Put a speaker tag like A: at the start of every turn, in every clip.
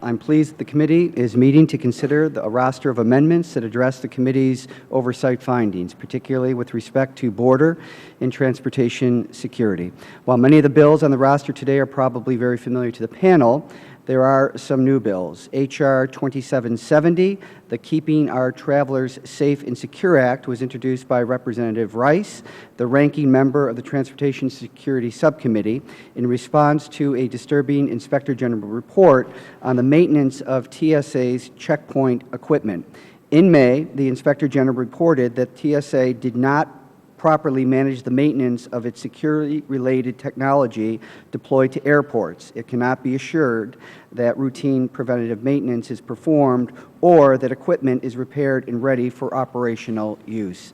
A: I'm pleased that the committee is meeting to consider a roster of amendments that address the committee's oversight findings, particularly with respect to border and transportation security. While many of the bills on the roster today are probably very familiar to the panel, there are some new bills. H.R. 2770, the Keeping Our Travelers Safe and Secure Act, was introduced by Representative Rice, the ranking member of the Transportation Security Subcommittee, in response to a disturbing Inspector General report on the maintenance of TSA's checkpoint equipment. In May, the Inspector General reported that TSA did not properly manage the maintenance of its security-related technology deployed to airports. It cannot be assured that routine preventative maintenance is performed or that equipment is repaired and ready for operational use.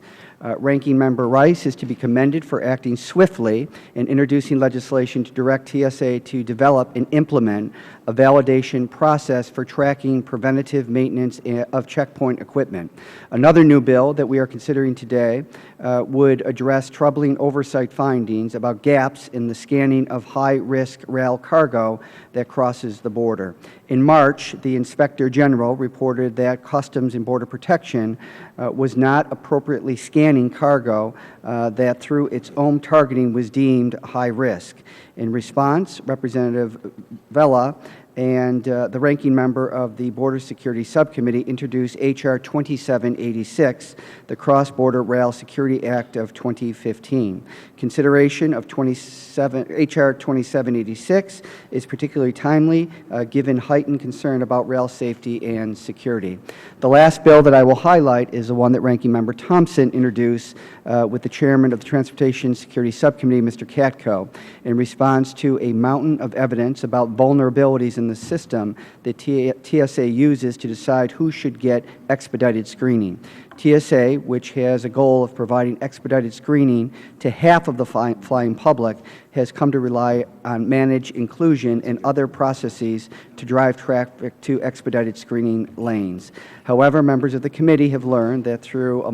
A: Ranking Member Rice is to be commended for acting swiftly in introducing legislation to direct TSA to develop and implement a validation process for tracking preventative maintenance of checkpoint equipment. Another new bill that we are considering today would address troubling oversight findings about gaps in the scanning of high-risk rail cargo that crosses the border. In March, the Inspector General reported that Customs and Border Protection was not appropriately scanning cargo that through its own targeting was deemed high risk. In response, Representative Vella and the ranking member of the Border Security Subcommittee introduced H.R. 2786, the Cross-Border Rail Security Act of 2015. Consideration of H.R. 2786 is particularly timely given heightened concern about rail safety and security. The last bill that I will highlight is the one that Ranking Member Thompson introduced with the Chairman of the Transportation Security Subcommittee, Mr. Katko, in response to a mountain of evidence about vulnerabilities in the system that TSA uses to decide who should get expedited screening. TSA, which has a goal of providing expedited screening to half of the flying public, has come to rely on managed inclusion and other processes to drive traffic to expedited screening lanes. However, members of the committee have learned that through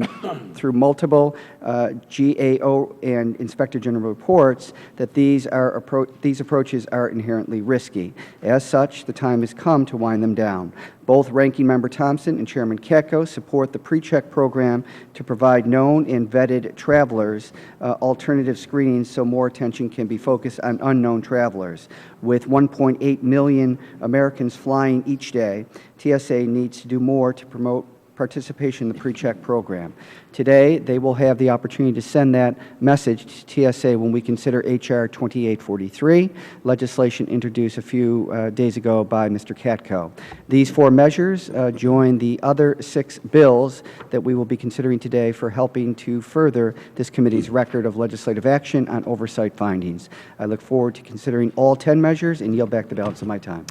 A: multiple GAO and Inspector General reports that these approaches are inherently risky. As such, the time has come to wind them down. Both Ranking Member Thompson and Chairman Katko support the pre-check program to provide known and vetted travelers alternative screenings so more attention can be focused on unknown travelers. With 1.8 million Americans flying each day, TSA needs to do more to promote participation in the pre-check program. Today, they will have the opportunity to send that message to TSA when we consider H.R. 2843, legislation introduced a few days ago by Mr. Katko. These four measures join the other 6 bills that we will be considering today for helping to further this committee's record of legislative action on oversight findings. I look forward to considering all 10 measures and yield back the balance of my time.